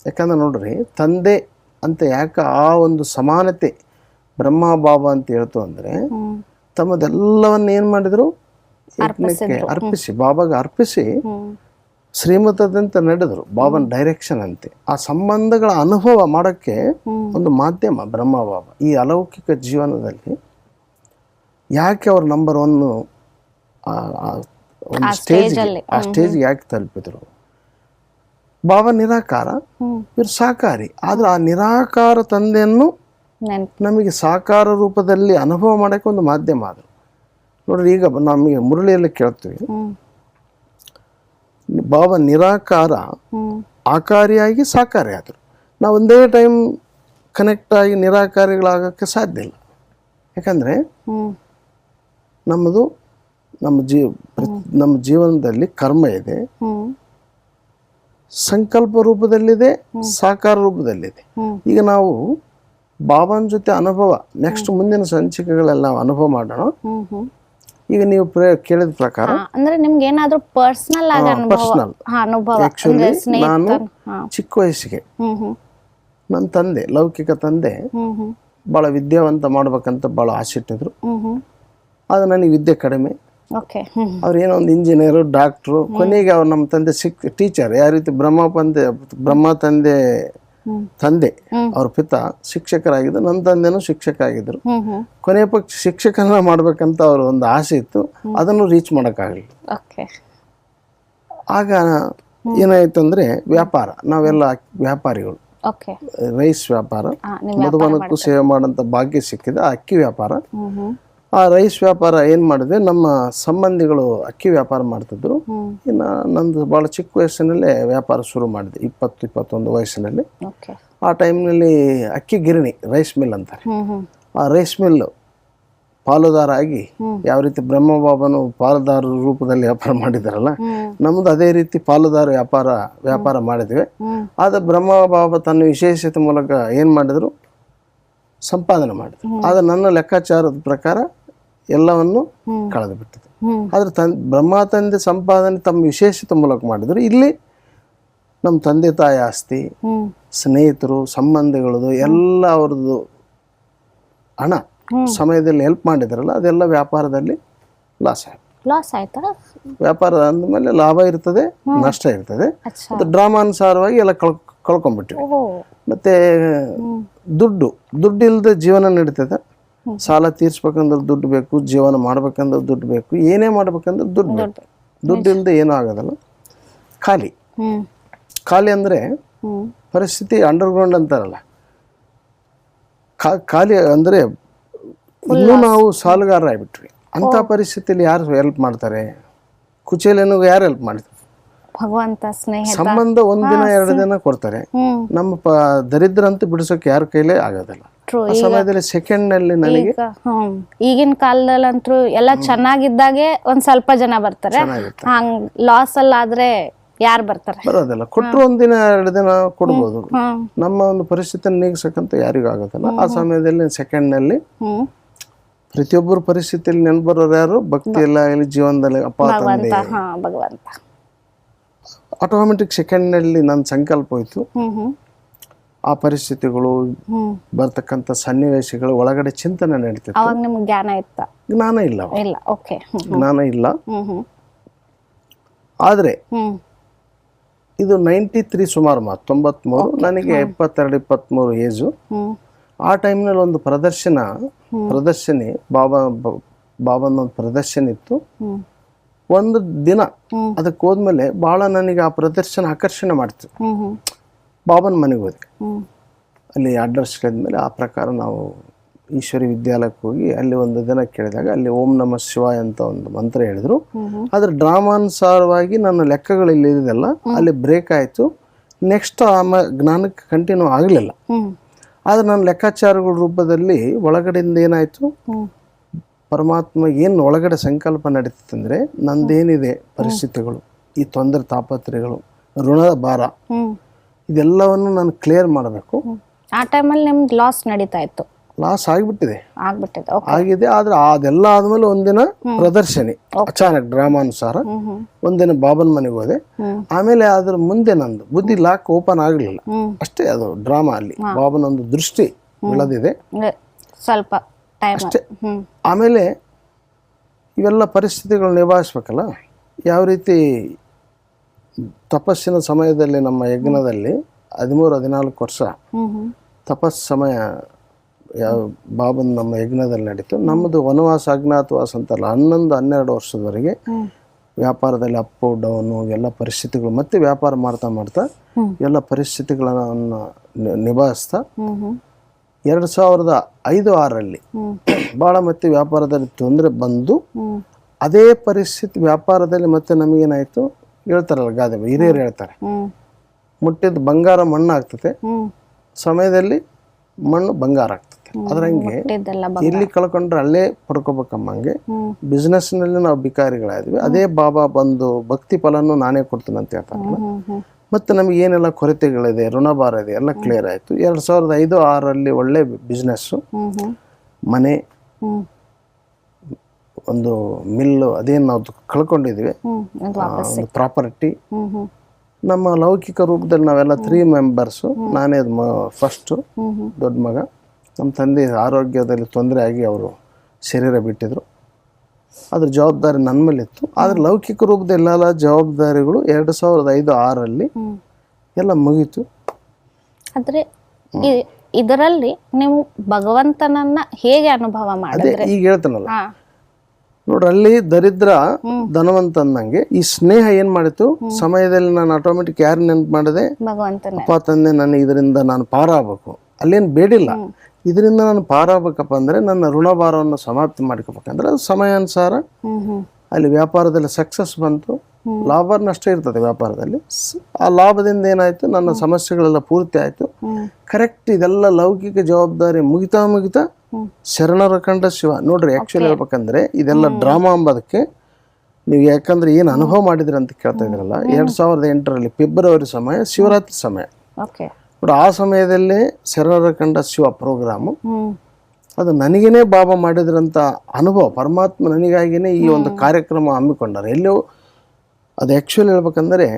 S2: ಯಾಕಂದ್ರೆ ನೋಡ್ರಿ, ತಂದೆ ಅಂತ ಯಾಕೆ ಆ ಒಂದು ಸಮಾನತೆ ಬ್ರಹ್ಮ ಬಾಬಾ ಅಂತ ಹೇಳ್ತು ಅಂದ್ರೆ, ತಮ್ಮದೆಲ್ಲವನ್ನ ಏನ್ ಮಾಡಿದ್ರು, ಯಜ್ಞಕ್ಕೆ ಅರ್ಪಿಸಿ, ಬಾಬಾಗೆ ಅರ್ಪಿಸಿ ಶ್ರೀಮತದಂತೆ ನಡೆದರು, ಬಾಬನ್ ಡೈರೆಕ್ಷನ್ ಅಂತೆ. ಆ ಸಂಬಂಧಗಳ ಅನುಭವ ಮಾಡೋಕ್ಕೆ ಒಂದು ಮಾಧ್ಯಮ ಬ್ರಹ್ಮ ಬಾಬಾ. ಈ ಅಲೌಕಿಕ ಜೀವನದಲ್ಲಿ ಯಾಕೆ ಅವ್ರು ನಂಬರ್ 1 ಒಂದು ಸ್ಟೇಜ್ಗೆ ಯಾಕೆ ತಲುಪಿದ್ರು? ಬಾಬಾ ನಿರಾಕಾರ, ಇವರು ಸಾಕಾರಿ. ಆದ್ರೆ ಆ ನಿರಾಕಾರ ತಂದೆಯನ್ನು ನಮಗೆ ಸಾಕಾರ ರೂಪದಲ್ಲಿ ಅನುಭವ ಮಾಡೋಕ್ಕೆ ಒಂದು ಮಾಧ್ಯಮ ಆದರು. ನೋಡ್ರಿ, ಈಗ ನಮಗೆ ಮುರಳಿಯಲ್ಲಿ ಕೇಳ್ತೀವಿ, ಬಾಬಾ ನಿರಾಕಾರ ಆಕಾರಿಯಾಗಿ ಸಾಕಾರಿ ಆದರು. ನಾವು ಒಂದೇ ಟೈಮ್ ಕನೆಕ್ಟ್ ಆಗಿ ನಿರಾಕಾರಿಗಳಾಗಕ್ಕೆ ಸಾಧ್ಯ ಇಲ್ಲ. ಯಾಕಂದರೆ ನಮ್ಮದು ನಮ್ಮ ಜೀವನದಲ್ಲಿ ಕರ್ಮ ಇದೆ, ಸಂಕಲ್ಪ ರೂಪದಲ್ಲಿದೆ, ಸಾಕಾರ ರೂಪದಲ್ಲಿದೆ. ಈಗ ನಾವು ಬಾಬಾನ ಜೊತೆ ಅನುಭವ ನೆಕ್ಸ್ಟ್ ಮುಂದಿನ ಸಂಚಿಕೆಗಳೆಲ್ಲ ಅನುಭವ ಮಾಡೋಣ. ಈಗ ನೀವು ಕೇಳಿದ ಪ್ರಕಾರ
S1: ಅಂದ್ರೆ ನಿಮ್ಗೆ ಏನಾದ್ರೂ ಪರ್ಸನಲ್ ಅನುಭವ?
S2: ಆಕ್ಚುಲಿ ನಾನು ಚಿಕ್ಕ ವಯಸ್ಸಿಗೆ ನನ್ನ ತಂದೆ, ಲೌಕಿಕ ತಂದೆ, ಬಹಳ ವಿದ್ಯಾವಂತ ಮಾಡ್ಬೇಕಂತ ಬಹಳ ಆಸೆ ಇಟ್ಟಿದ್ರು. ಅದು ನನಗೆ ವಿದ್ಯೆ ಕಡಿಮೆ. ಅವ್ರು ಏನೋ ಒಂದು ಇಂಜಿನಿಯರು, ಡಾಕ್ಟ್ರು. ಕೊನೆಗೆ ಅವ್ರು ನಮ್ಮ ತಂದೆ ಟೀಚರ್. ಯಾವ ರೀತಿ ಬ್ರಹ್ಮ ತಂದೆ ಅವ್ರ ಪಿತ ಶಿಕ್ಷಕರಾಗಿದ್ದು, ನನ್ನ ತಂದೆನೂ ಶಿಕ್ಷಕ ಆಗಿದ್ರು. ಕೊನೆಯ ಪಕ್ಷ ಶಿಕ್ಷಕನ ಮಾಡ್ಬೇಕಂತ ಅವ್ರ ಒಂದು ಆಸೆ ಇತ್ತು, ಅದನ್ನು ರೀಚ್ ಮಾಡೋಕ್ಕಾಗಲಿಲ್ಲ. ಆಗ ಏನಾಯ್ತು ಅಂದ್ರೆ ವ್ಯಾಪಾರ, ನಾವೆಲ್ಲ ವ್ಯಾಪಾರಿಗಳು, ರೈಸ್ ವ್ಯಾಪಾರ, ಮಧುಬನಕ್ಕೂ ಸೇವೆ ಮಾಡೋಂಥ ಭಾಗ್ಯ ಸಿಕ್ಕಿದೆ. ಅಕ್ಕಿ ವ್ಯಾಪಾರ. ಆ ರೈಸ್ ವ್ಯಾಪಾರ ಏನು ಮಾಡಿದೆ, ನಮ್ಮ ಸಂಬಂಧಿಗಳು ಅಕ್ಕಿ ವ್ಯಾಪಾರ ಮಾಡ್ತಿದ್ರು. ಇನ್ನು ನಂದು ಭಾಳ ಚಿಕ್ಕ ವಯಸ್ಸಿನಲ್ಲೇ ವ್ಯಾಪಾರ ಶುರು ಮಾಡಿದೆ, 20-21 ವಯಸ್ಸಿನಲ್ಲಿ. ಆ ಟೈಮ್ನಲ್ಲಿ ಅಕ್ಕಿ ಗಿರಣಿ, ರೈಸ್ ಮಿಲ್ ಅಂತಾರೆ, ಆ ರೈಸ್ ಮಿಲ್ ಪಾಲುದಾರ ಆಗಿ, ಯಾವ ರೀತಿ ಬ್ರಹ್ಮ ಬಾಬನು ಪಾಲುದಾರ ರೂಪದಲ್ಲಿ ವ್ಯಾಪಾರ ಮಾಡಿದಾರಲ್ಲ, ನಮ್ದು ಅದೇ ರೀತಿ ಪಾಲುದಾರ ವ್ಯಾಪಾರ ಮಾಡಿದ್ವಿ. ಆದ್ರೆ ಬ್ರಹ್ಮ ಬಾಬಾ ತನ್ನ ವಿಶೇಷತೆ ಮೂಲಕ ಏನು ಮಾಡಿದ್ರು, ಸಂಪಾದನೆ ಮಾಡಿದ್ರು. ಆದ್ರೆ ನನ್ನ ಲೆಕ್ಕಾಚಾರದ ಪ್ರಕಾರ ಎಲ್ಲವನ್ನು ಕಳೆದು ಬಿಟ್ಟಿದೆ. ಆದ್ರೆ ಬ್ರಹ್ಮ ತಂದೆ ಸಂಪಾದನೆ ತಮ್ಮ ವಿಶೇಷತೆ ಮೂಲಕ ಮಾಡಿದ್ರು. ಇಲ್ಲಿ ನಮ್ಮ ತಂದೆ ತಾಯಿ ಆಸ್ತಿ, ಸ್ನೇಹಿತರು, ಸಂಬಂಧಿಗಳದು ಎಲ್ಲ ಅವ್ರದ್ದು ಹಣ ಸಮಯದಲ್ಲಿ ಹೆಲ್ಪ್ ಮಾಡಿದ್ರಲ್ಲ, ಅದೆಲ್ಲ ವ್ಯಾಪಾರದಲ್ಲಿ ಲಾಸ್ ಆಯ್ತಾ? ವ್ಯಾಪಾರ ಅಂದಮೇಲೆ ಲಾಭ ಇರ್ತದೆ, ನಷ್ಟ ಇರ್ತದೆ. ಅದು ಡ್ರಾಮಾನುಸಾರವಾಗಿ ಎಲ್ಲ ಕಳ್ಕೊಂಡ್ಬಿಟ್ಟಿವಿ. ಮತ್ತೆ ದುಡ್ಡು ಇಲ್ಲದೆ ಜೀವನ ನಡೀತದೆ. ಸಾಲ ತೀರ್ಸ್ಬೇಕಂದ್ರೆ ದುಡ್ಡು ಬೇಕು, ಜೀವನ ಮಾಡ್ಬೇಕಂದ್ರೆ ದುಡ್ಡು ಬೇಕು, ಏನೇ ಮಾಡ್ಬೇಕಂದ್ರೆ ದುಡ್ಡು ಬೇಕು. ದುಡ್ಡು ಇಲ್ಲದೆ ಏನೂ ಆಗೋದಲ್ಲ. ಖಾಲಿ ಅಂದ್ರೆ ಪರಿಸ್ಥಿತಿ ಅಂಡರ್ಗ್ರೌಂಡ್ ಅಂತಾರಲ್ಲ, ಖಾಲಿ ಅಂದ್ರೆ ಇನ್ನೂ ನಾವು ಸಾಲಗಾರ ಆಗ್ಬಿಟ್ವಿ. ಅಂತ ಪರಿಸ್ಥಿತಿಯಲ್ಲಿ ಯಾರು ಹೆಲ್ಪ್ ಮಾಡ್ತಾರೆ? ಕುಚೇಲನಿಗೆ ಯಾರು ಹೆಲ್ಪ್ ಮಾಡ್ತಾರೆ?
S1: ಭಗವಂತ.
S2: ಸಂಬಂಧ 1 ದಿನ 2 ದಿನ ಕೊಡ್ತಾರೆ. ನಮ್ಮ ದರಿದ್ರ ಅಂತ ಬಿಡಿಸೋಕೆ ಯಾರ ಕೈಲೇ ಆಗೋದಿಲ್ಲ. ಆ ಸಮಯದಲ್ಲಿ ಸೆಕೆಂಡ್ ನಲ್ಲಿ ನನಗೆ
S1: ಈಗಿನ ಕಾಲದಲ್ಲಂತೂ ಎಲ್ಲ ಚೆನ್ನಾಗಿದ್ದಾಗೆ ಒಂದ್ ಸ್ವಲ್ಪ ಜನ ಬರ್ತಾರೆ, ಹಂಗ್ ಲಾಸ್ ಅಲ್ಲಾದ್ರೆ ಯಾರು ಬರ್ತಾರೆ?
S2: ಬರೋದಿಲ್ಲ. ಕೊಟ್ಟರು 1 ದಿನ 2 ದಿನ ಕೊಡ್ಬೋದು. ನಮ್ಮ ಒಂದು ಪರಿಸ್ಥಿತಿ ನೀಗಿಸಕ್ಕಂತ ಯಾರಿಗೂ ಆಗೋದಿಲ್ಲ. ಆ ಸಮಯದಲ್ಲಿ ಸೆಕೆಂಡ್ ನಲ್ಲಿ ಪ್ರತಿಯೊಬ್ಬರು ಪರಿಸ್ಥಿತಿಯಲ್ಲಿ ನೆನ್ಬರೋರು ಯಾರು? ಭಕ್ತಿ ಎಲ್ಲ ಜೀವನದಲ್ಲಿ ಅಪ್ಪ ತಂದೆ
S1: ಭಗವಂತ.
S2: ಆಟೋಮೆಟಿಕ್ ಸೆಕೆಂಡ್ ನಲ್ಲಿ ನನ್ನ ಸಂಕಲ್ಪ ಹೋಯ್ತು. ಆ ಪರಿಸ್ಥಿತಿಗಳು ಬರ್ತಕ್ಕಂಥ ಸನ್ನಿವೇಶಗಳು ಒಳಗಡೆ ಚಿಂತನೆ ನಡೀತಿತ್ತು. ಜ್ಞಾನ ಇಲ್ಲ. ಜ್ಞಾನ ಇಲ್ಲ. ಆದ್ರೆ ಇದು 93 ಸುಮಾರು 93, ನನಗೆ 22-23 ಏಜು. ಆ ಟೈಮ್ನಲ್ಲಿ ಒಂದು ಪ್ರದರ್ಶನಿ ಬಾಬನ ಒಂದು ಪ್ರದರ್ಶನ ಇತ್ತು. ಒಂದು ದಿನ ಅದಕ್ಕೆ ಹೋದ್ಮೇಲೆ ಬಹಳ ನನಗೆ ಆ ಪ್ರದರ್ಶನ ಆಕರ್ಷಣೆ ಮಾಡ್ತು. ಬಾಬನ ಮನೆಗೆ ಹೋದೆ. ಅಲ್ಲಿ ಅಡ್ರೆಸ್ ಕೇಳಿದ್ಮೇಲೆ ಆ ಪ್ರಕಾರ ನಾವು ಈಶ್ವರಿ ವಿದ್ಯಾಲಯಕ್ಕೆ ಹೋಗಿ ಅಲ್ಲಿ ಒಂದು ದಿನ ಕೇಳಿದಾಗ ಅಲ್ಲಿ ಓಂ ನಮಃ ಶಿವಾಯ ಅಂತ ಒಂದು ಮಂತ್ರ ಹೇಳಿದ್ರು. ಆದ್ರೆ ಡ್ರಾಮಾನುಸಾರವಾಗಿ ನನ್ನ ಲೆಕ್ಕಗಳು ಇಲ್ಲಿ ಇದೆಲ್ಲ ಅಲ್ಲಿ ಬ್ರೇಕ್ ಆಯಿತು. ನೆಕ್ಸ್ಟ್ ಜ್ಞಾನಕ್ಕೆ ಕಂಟಿನ್ಯೂ ಆಗಲಿಲ್ಲ. ಆದ್ರೆ ನನ್ನ ಲೆಕ್ಕಾಚಾರಗಳ ರೂಪದಲ್ಲಿ ಒಳಗಡೆಯಿಂದ ಏನಾಯಿತು, ಪರಮಾತ್ಮ ಏನು ಒಳಗಡೆ ಸಂಕಲ್ಪ ನಡೀತಂದ್ರೆ, ನಂದೇನಿದೆ ಪರಿಸ್ಥಿತಿಗಳು, ಈ ತೊಂದರೆ ತಾಪತ್ರೆಗಳು, ಋಣದ ಭಾರ, ಇದೆಲ್ಲವನ್ನು ನಾನು ಕ್ಲಿಯರ್ ಮಾಡಬೇಕು.
S1: ಆ ಟೈಮಲ್ಲಿ ನಿಮ್ದು ಲಾಸ್ ನಡೀತಾ ಇತ್ತು?
S2: ಲಾಸ್ ಆಗಿದೆ. ಆದ್ರೆ ಅದೆಲ್ಲ ಆದ್ಮೇಲೆ ಒಂದಿನ ಪ್ರದರ್ಶನಿ ಅಚಾನಕ್ ಡ್ರಾಮಾನುಸಾರ ಒಂದಿನ ಬಾಬನ್ ಮನೆಗೆ ಹೋದೆ. ಆಮೇಲೆ ಅದ್ರ ಮುಂದೆ ನಂದು ಬುದ್ಧಿ ಲಾಕ್ ಓಪನ್ ಆಗ್ಲಿಲ್ಲ ಅಷ್ಟೇ. ಅದು ಡ್ರಾಮಾ ಅಲ್ಲಿ ಬಾಬನ ಒಂದು ದೃಷ್ಟಿ ಬೆಳೆದಿದೆ
S1: ಸ್ವಲ್ಪ
S2: ಅಷ್ಟೇ. ಆಮೇಲೆ ಇವೆಲ್ಲ ಪರಿಸ್ಥಿತಿಗಳು ನಿಭಾಯಿಸ್ಬೇಕಲ್ಲ, ಯಾವ ರೀತಿ ತಪಸ್ಸಿನ ಸಮಯದಲ್ಲಿ ನಮ್ಮ ಯಜ್ಞದಲ್ಲಿ 13-14 ವರ್ಷ ತಪಸ್ ಸಮಯ ಯಾವ ಬಾಬನ್ ನಮ್ಮ ಯಜ್ಞದಲ್ಲಿ ನಡೀತು. ನಮ್ಮದು ವನವಾಸ ಅಜ್ಞಾತವಾಸ ಅಂತಲ್ಲ, 11-12 ವರ್ಷದವರೆಗೆ ವ್ಯಾಪಾರದಲ್ಲಿ ಅಪ್ಪು ಡೌನು ಎಲ್ಲ ಪರಿಸ್ಥಿತಿಗಳು, ಮತ್ತೆ ವ್ಯಾಪಾರ ಮಾಡ್ತಾ ಮಾಡ್ತಾ ಎಲ್ಲ ಪರಿಸ್ಥಿತಿಗಳನ್ನು ನಿಭಾಯಿಸ್ತಾ 2005-6ರಲ್ಲಿ ಭಾಳ ಮತ್ತೆ ವ್ಯಾಪಾರದಲ್ಲಿ ತೊಂದರೆ ಬಂದು ಅದೇ ಪರಿಸ್ಥಿತಿ ವ್ಯಾಪಾರದಲ್ಲಿ ಮತ್ತೆ ನಮಗೇನಾಯಿತು, ಹೇಳ್ತಾರಲ್ಲ ಗಾದೆ ಹಿರಿಯರು ಹೇಳ್ತಾರೆ, ಮುಟ್ಟಿದ ಬಂಗಾರ ಮಣ್ಣು ಆಗ್ತದೆ, ಸಮಯದಲ್ಲಿ ಮಣ್ಣು ಬಂಗಾರ ಆಗ್ತದೆ. ಅದ್ರಂಗೆ ಇಲ್ಲಿ ಕಳ್ಕೊಂಡ್ರೆ ಅಲ್ಲೇ ಪಡ್ಕೋಬೇಕಮ್ಮಂಗೆ ಬಿಸ್ನೆಸ್ನಲ್ಲಿ ನಾವು ಬಿಕಾರಿಗಳಾದ್ವಿ. ಅದೇ ಬಾಬಾ ಬಂದು ಭಕ್ತಿ ಫಲನೂ ನಾನೇ ಕೊಡ್ತೀನಿ ಅಂತ ಹೇಳ್ತಾರಲ್ಲ. ಮತ್ತು ನಮಗೆ ಏನೆಲ್ಲ ಕೊರತೆಗಳಿದೆ, ಋಣಭಾರ ಇದೆ, ಎಲ್ಲ ಕ್ಲಿಯರ್ ಆಯಿತು. 2005-6ರಲ್ಲಿ ಒಳ್ಳೆ ಬಿಸ್ನೆಸ್ಸು, ಮನೆ, ಒಂದು ಮಿಲ್ಲು, ಅದೇನು ನಾವು ಕಳ್ಕೊಂಡಿದ್ವಿ, ಒಂದು ಪ್ರಾಪರ್ಟಿ. ನಮ್ಮ ಲೌಕಿಕ ರೂಪದಲ್ಲಿ ನಾವೆಲ್ಲ 3 ಮೆಂಬರ್ಸು. ನಾನೇ ಫಸ್ಟು ದೊಡ್ಡ ಮಗ. ನಮ್ಮ ತಂದೆ ಆರೋಗ್ಯದಲ್ಲಿ ತೊಂದರೆ ಆಗಿ ಅವರು ಶರೀರ ಬಿಟ್ಟಿದ್ರು. ಅದ್ರ ಜವಾಬ್ದಾರಿ ನನ್ನ ಮೇಲಿತ್ತು. ಆದರೆ ಲೌಕಿಕ ರೂಪದಲ್ಲೆಲ್ಲ ಜವಾಬ್ದಾರಿಗಳು 2005-6ರಲ್ಲಿ ಎಲ್ಲ ಮುಗೀತು.
S1: ಆದರೆ ಇದರಲ್ಲಿ ನೀವು ಭಗವಂತನನ್ನ ಹೇಗೆ ಅನುಭವ ಮಾಡಿದ್ರೆ?
S2: ಈಗ ಹೇಳ್ತಾನಲ್ಲ ನೋಡ್ರಿ, ಅಲ್ಲಿ ದರಿದ್ರ ಧನವಂತ ಅಂದಂಗೆ ಈ ಸ್ನೇಹ ಏನ್ ಮಾಡಿತು, ಸಮಯದಲ್ಲಿ ನಾನು ಆಟೋಮೆಟಿಕ್ ಯಾರು ನೆನಪು ಮಾಡಿದೆ,
S1: ಭಗವಂತನ.
S2: ಅಪ್ಪ ತಂದೆ ನಾನು ಇದರಿಂದ ನಾನು ಪಾರಾಗಬೇಕು, ಅಲ್ಲೇನು ಬೇಡಿಲ್ಲ. ಇದರಿಂದ ನಾನು ಪಾರಾಗಬೇಕಪ್ಪ ಅಂದರೆ ನನ್ನ ಋಣಭಾರವನ್ನು ಸಮಾಪ್ತಿ ಮಾಡ್ಕೋಬೇಕಂದ್ರೆ ಅದು ಸಮಯಾನುಸಾರ ಅಲ್ಲಿ ವ್ಯಾಪಾರದಲ್ಲಿ ಸಕ್ಸಸ್ ಬಂತು. ಲಾಭ ನಷ್ಟ ಇರ್ತದೆ ವ್ಯಾಪಾರದಲ್ಲಿ. ಆ ಲಾಭದಿಂದ ಏನಾಯ್ತು, ನನ್ನ ಸಮಸ್ಯೆಗಳೆಲ್ಲ ಪೂರ್ತಿ ಆಯ್ತು. ಕರೆಕ್ಟ್ ಇದೆಲ್ಲ ಲೌಕಿಕ ಜವಾಬ್ದಾರಿ ಮುಗಿತಾ ಶರಣರ ಕಂಡ ಶಿವ. ನೋಡ್ರಿ, ಆ್ಯಕ್ಚುಲಿ ಹೇಳ್ಬೇಕಂದ್ರೆ ಇದೆಲ್ಲ ಡ್ರಾಮಾ ಅಂಬೋದಕ್ಕೆ ನೀವು ಯಾಕಂದ್ರೆ ಏನು ಅನುಭವ ಮಾಡಿದ್ರಿ ಅಂತ ಕೇಳ್ತಾ ಇದ್ರಲ್ಲ. 2008ರಲ್ಲಿ ಫೆಬ್ರವರಿ ಸಮಯ, ಶಿವರಾತ್ರಿ ಸಮಯ. ನೋಡಿ, ಆ ಸಮಯದಲ್ಲಿ ಶರಣರ ಕಂಡ ಶಿವ ಪ್ರೋಗ್ರಾಮು, ಅದು ನನಗೇನೆ ಬಾಬಾ ಮಾಡಿದ್ರಂತ ಅನುಭವ. ಪರಮಾತ್ಮ ನನಗಾಗಿನೇ ಈ ಒಂದು ಕಾರ್ಯಕ್ರಮ ಹಮ್ಮಿಕೊಂಡಾರೆ. ಎಲ್ಲೋ ಅದು ಆ್ಯಕ್ಚುಲಿ ಹೇಳ್ಬೇಕಂದ್ರೆ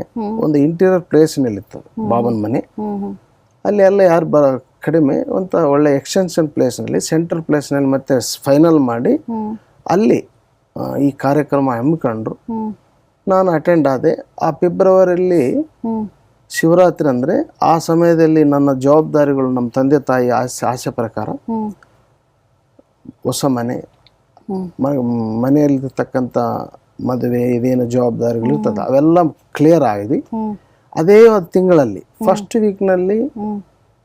S2: ಒಂದು ಇಂಟೀರಿಯರ್ ಪ್ಲೇಸ್ನಲ್ಲಿತ್ತು ಬಾಬನ ಮನೆ. ಅಲ್ಲಿ ಎಲ್ಲ ಯಾರು ಕಡಿಮೆ ಒಂದು ಒಳ್ಳೆ ಎಕ್ಸ್ಟೆನ್ಷನ್ ಪ್ಲೇಸ್ನಲ್ಲಿ, ಸೆಂಟ್ರಲ್ ಪ್ಲೇಸ್ನಲ್ಲಿ ಮತ್ತೆ ಫೈನಲ್ ಮಾಡಿ ಅಲ್ಲಿ ಈ ಕಾರ್ಯಕ್ರಮ ಹಮ್ಮಿಕೊಂಡ್ರು. ನಾನು ಅಟೆಂಡ್ ಆದೆ. ಆ ಫೆಬ್ರವರಿಯಲ್ಲಿ ಶಿವರಾತ್ರಿ ಅಂದರೆ ಆ ಸಮಯದಲ್ಲಿ ನನ್ನ ಜವಾಬ್ದಾರಿಗಳು ನಮ್ಮ ತಂದೆ ತಾಯಿ ಆಸೆ ಪ್ರಕಾರ ಹೊಸ ಮನೆ, ಮನೆಯಲ್ಲಿರ್ತಕ್ಕಂಥ ಮದುವೆ, ಇದೇನು ಜವಾಬ್ದಾರಿಗಳು ಇರ್ತದೆ ಅವೆಲ್ಲ ಕ್ಲಿಯರ್ ಆಗಿದೆ. ಅದೇ ತಿಂಗಳಲ್ಲಿ ಫಸ್ಟ್ ವೀಕ್ನಲ್ಲಿ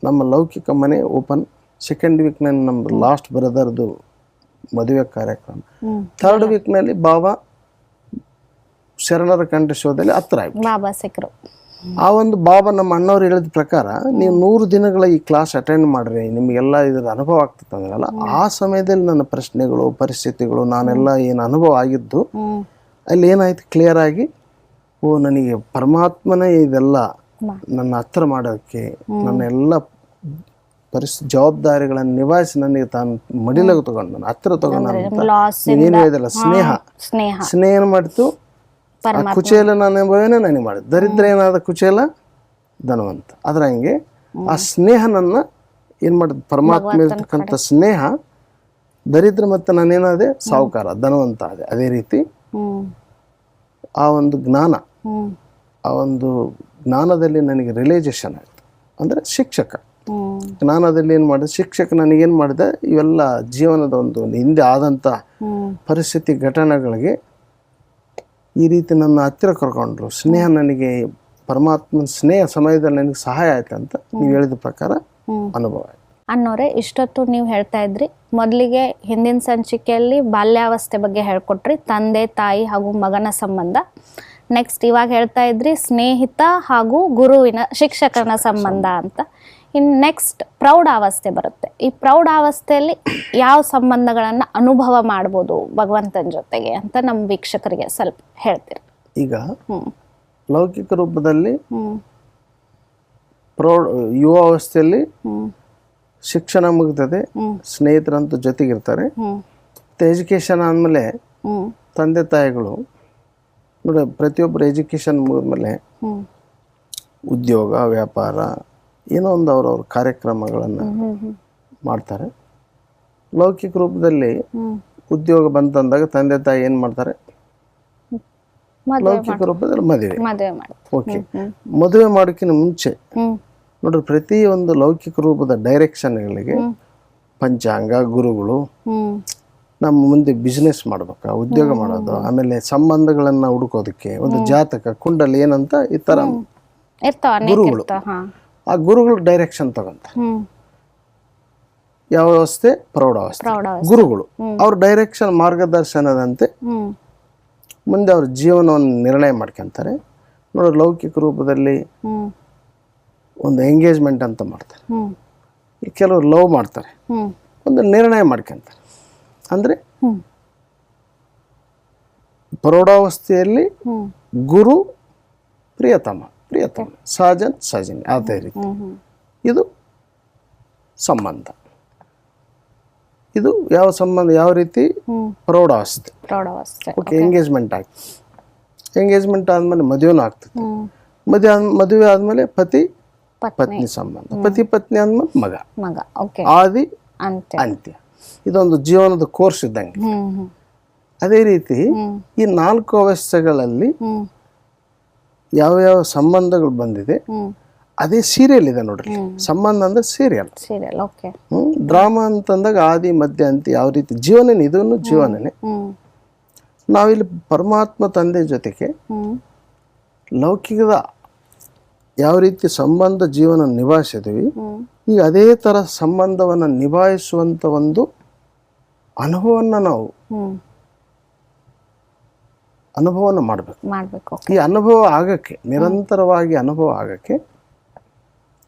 S2: ನಮ್ಮ ಲೌಕಿಕ ಮನೆ ಓಪನ್, ಸೆಕೆಂಡ್ ವೀಕ್ನಲ್ಲಿ ನಮ್ಮ ಲಾಸ್ಟ್ ಬ್ರದರ್ದು ಮದುವೆ ಕಾರ್ಯಕ್ರಮ, ಥರ್ಡ್ ವೀಕ್ನಲ್ಲಿ ಬಾಬಾ ಶರಣರ ಕಂಠ ಶೋದಲ್ಲಿ ಹತ್ರ ಆಯ್ತು.
S1: ಬಾಬಾ ಸಿಕ್ಕರು.
S2: ಆ ಒಂದು ಬಾಬಾ ನಮ್ಮ ಅಣ್ಣವ್ರು ಹೇಳಿದ ಪ್ರಕಾರ ನೀವು 100 ದಿನಗಳ ಈ ಕ್ಲಾಸ್ ಅಟೆಂಡ್ ಮಾಡ್ರಿ, ನಿಮಗೆಲ್ಲ ಇದರ ಅನುಭವ ಆಗ್ತದೆ ಅಂದ್ರಲ್ಲ. ಆ ಸಮಯದಲ್ಲಿ ನನ್ನ ಪ್ರಶ್ನೆಗಳು, ಪರಿಸ್ಥಿತಿಗಳು, ನಾನೆಲ್ಲ ಏನು ಅನುಭವ ಆಗಿದ್ದು ಅಲ್ಲಿ ಏನಾಯ್ತು ಕ್ಲಿಯರ್ ಆಗಿ, ಓ ನನಗೆ ಪರಮಾತ್ಮನೇ ಇದೆಲ್ಲ ನನ್ನ ಹತ್ರ ಮಾಡೋಕ್ಕೆ, ನನ್ನ ಎಲ್ಲ ಜವಾಬ್ದಾರಿಗಳನ್ನು ನಿಭಾಯಿಸಿ ನನಗೆ ತಾನು ಮಡಿಲಾಗ ತಗೊಂಡು ನನ್ನ ಹತ್ರ ತಗೊಂಡು ನೀವೇನು ಹೇಳಿದಲ್ಲ ಸ್ನೇಹ ಏನು ಮಾಡ್ತು, ಆ ಕುಚೇಲ ನನ್ನ ಅನುಭವನೇ ನನಗೆ ಮಾಡಿದ್ದು. ದರಿದ್ರ ಏನಾದ ಕುಚೇಲ ಧನವಂತ. ಅದ್ರ ಹಂಗೆ ಆ ಸ್ನೇಹ ನನ್ನ ಏನು ಮಾಡಿದ್, ಪರಮಾತ್ಮ ಇರ್ತಕ್ಕಂಥ ಸ್ನೇಹ ದರಿದ್ರ ಮತ್ತು ನಾನೇನಾದೆ ಸಾಹುಕಾರ ಧನವಂತ ಆದೆ. ಅದೇ ರೀತಿ ಆ ಒಂದು ಜ್ಞಾನ, ಆ ಒಂದು ಜ್ಞಾನದಲ್ಲಿ ನನಗೆ ರಿಯಲೈಸೇಷನ್ ಆಯಿತು. ಅಂದರೆ ಶಿಕ್ಷಕ ಜ್ಞಾನದಲ್ಲಿ ಏನು ಮಾಡಿದೆ, ಶಿಕ್ಷಕ ನನಗೇನು ಮಾಡಿದೆ, ಇವೆಲ್ಲ ಜೀವನದ ಒಂದು ಹಿಂದೆ ಆದಂಥ ಪರಿಸ್ಥಿತಿ ಘಟನೆಗಳಿಗೆ ಈ ರೀತಿ ನನ್ನ ಹತ್ತಿರ ಕರ್ಕೊಂಡ್ರು. ಸ್ನೇಹ ನನಗೆ ಪರಮಾತ್ಮನ ಸ್ನೇಹ ಸಮಯದಲ್ಲಿ ನನಗೆ ಸಹಾಯ ಆಯ್ತು ಅಂತ ನೀವು ಹೇಳಿದ ಪ್ರಕಾರ ಅನುಭವ ಆಯ್ತು.
S1: ಅನ್ನೋರೆ, ಇಷ್ಟೊತ್ತು ನೀವು ಹೇಳ್ತಾ ಇದ್ರಿ, ಮೊದಲಿಗೆ ಹಿಂದಿನ ಸಂಚಿಕೆಯಲ್ಲಿ ಬಾಲ್ಯಾವಸ್ಥೆ ಬಗ್ಗೆ ಹೇಳ್ಕೊಟ್ರಿ, ತಂದೆ ತಾಯಿ ಹಾಗೂ ಮಗನ ಸಂಬಂಧ. ನೆಕ್ಸ್ಟ್ ಇವಾಗ ಹೇಳ್ತಾ ಇದ್ರಿ ಸ್ನೇಹಿತ ಹಾಗೂ ಗುರುವಿನ ಶಿಕ್ಷಕನ ಸಂಬಂಧ ಅಂತ. ಇನ್ನು ನೆಕ್ಸ್ಟ್ ಪ್ರೌಢಾವಸ್ಥೆ ಬರುತ್ತೆ. ಈ ಪ್ರೌಢಾವಸ್ಥೆಯಲ್ಲಿ ಯಾವ ಸಂಬಂಧಗಳನ್ನು ಅನುಭವ ಮಾಡ್ಬೋದು ಭಗವಂತನ ಜೊತೆಗೆ ಅಂತ ನಮ್ಮ ವೀಕ್ಷಕರಿಗೆ ಸ್ವಲ್ಪ ಹೇಳ್ತೀರಿ?
S2: ಈಗ ಲೌಕಿಕ ರೂಪದಲ್ಲಿ ಯುವ ಅವಸ್ಥೆಯಲ್ಲಿ ಶಿಕ್ಷಣ ಮುಗಿತದೆ, ಸ್ನೇಹಿತರಂತೂ ಜೊತೆಗಿರ್ತಾರೆ. ಎಜುಕೇಶನ್ ಆದಮೇಲೆ ತಂದೆ ತಾಯಿಗಳು ನೋಡಿ, ಪ್ರತಿಯೊಬ್ಬರು ಎಜುಕೇಶನ್ ಮುಗಿದ್ಮೇಲೆ ಉದ್ಯೋಗ, ವ್ಯಾಪಾರ, ಏನೋ ಒಂದು ಅವ್ರವ್ರ ಕಾರ್ಯಕ್ರಮಗಳನ್ನು ಮಾಡ್ತಾರೆ. ಲೌಕಿಕ ರೂಪದಲ್ಲಿ ಉದ್ಯೋಗ ಬಂತಂದಾಗ ತಂದೆ ತಾಯಿ ಏನು ಮಾಡ್ತಾರೆ, ಲೌಕಿಕ ರೂಪದಲ್ಲಿ ಮದುವೆ.
S1: ಮದುವೆ ಮಾಡಿ.
S2: ಓಕೆ, ಮದುವೆ ಮಾಡೋಕ್ಕಿಂತ ಮುಂಚೆ ನೋಡ್ರಿ ಪ್ರತಿಯೊಂದು ಲೌಕಿಕ ರೂಪದ ಡೈರೆಕ್ಷನ್ಗಳಿಗೆ ಪಂಚಾಂಗ, ಗುರುಗಳು, ನಮ್ಮ ಮುಂದೆ ಬಿಸ್ನೆಸ್ ಮಾಡ್ಬೇಕಾ, ಉದ್ಯೋಗ ಮಾಡೋದು, ಆಮೇಲೆ ಸಂಬಂಧಗಳನ್ನ ಹುಡುಕೋದಕ್ಕೆ ಒಂದು ಜಾತಕ, ಕುಂಡಲಿ ಏನಂತ ಈ ತರ ಗುರುಗಳು, ಆ ಗುರುಗಳು ಡೈರೆಕ್ಷನ್ ತಗೊಂತ ಯಾವ ಅವಸ್ಥೆ, ಪ್ರೌಢಾವಸ್ಥೆ, ಗುರುಗಳು ಅವ್ರ ಡೈರೆಕ್ಷನ್ ಮಾರ್ಗದರ್ಶನದಂತೆ ಮುಂದೆ ಅವ್ರ ಜೀವನವನ್ನು ನಿರ್ಣಯ ಮಾಡ್ಕೊಂತಾರೆ. ನೋಡ್ರಿ ಲೌಕಿಕ ರೂಪದಲ್ಲಿ ಒಂದು ಎಂಗೇಜ್ಮೆಂಟ್ ಅಂತ ಮಾಡ್ತಾರೆ, ಕೆಲವರು ಲವ್ ಮಾಡ್ತಾರೆ, ಒಂದು ನಿರ್ಣಯ ಮಾಡ್ಕೊಂತಾರೆ. ಅಂದ್ರೆ ಪ್ರೌಢಾವಸ್ಥೆಯಲ್ಲಿ ಗುರು ಪ್ರಿಯತಮ, ಸಹಜನ್ ಸಹಜನ್, ಅದೇ ರೀತಿ ಇದು ಸಂಬಂಧ. ಇದು ಯಾವ ಸಂಬಂಧ, ಯಾವ ರೀತಿ, ಪ್ರೌಢಾವಸ್ಥೆ. ಓಕೆ, ಎಂಗೇಜ್ಮೆಂಟ್ ಆಗ್ತದೆ. ಎಂಗೇಜ್ಮೆಂಟ್ ಆದ್ಮೇಲೆ ಮದುವೆನೂ ಆಗ್ತದೆ. ಮದುವೆ ಆದ್ಮೇಲೆ ಪತಿ ಪತ್ನಿ ಸಂಬಂಧ, ಪತಿ ಪತ್ನಿ ಆದ್ಮೇಲೆ ಮಗ, ಆದಿ ಅಂತ್ಯ. ಇದೊಂದು ಜೀವನದ ಕೋರ್ಸ್ ಇದ್ದಂಗೆ. ಅದೇ ರೀತಿ ಈ 4 ಅವಸ್ಥೆಗಳಲ್ಲಿ ಯಾವ ಸಂಬಂಧಗಳು ಬಂದಿದೆ ಅದೇ ಸೀರಿಯಲ್ ಇದೆ ನೋಡ್ರಿ. ಸಂಬಂಧ ಅಂದ್ರೆ ಸೀರಿಯಲ್. ಡ್ರಾಮಾ ಅಂತಂದಾಗ ಆದಿ ಮಧ್ಯ ಅಂತ್ಯ ಯಾವ ರೀತಿ ಜೀವನನೇ, ಇದನ್ನು ಜೀವನನೇ. ನಾವಿಲ್ಲಿ ಪರಮಾತ್ಮ ತಂದೆ ಜೊತೆಗೆ ಲೌಕಿಕದ ಯಾವ ರೀತಿ ಸಂಬಂಧ ಜೀವನ ನಿಭಾಯಿಸಿದ್ವಿ, ಈಗ ಅದೇ ತರ ಸಂಬಂಧವನ್ನ ನಿಭಾಯಿಸುವಂತ ಒಂದು ಅನುಭವನ ನಾವು ಅನುಭವನ ಮಾಡಬೇಕು. ಈ ಅನುಭವ ಆಗಕ್ಕೆ, ನಿರಂತರವಾಗಿ ಅನುಭವ ಆಗಕ್ಕೆ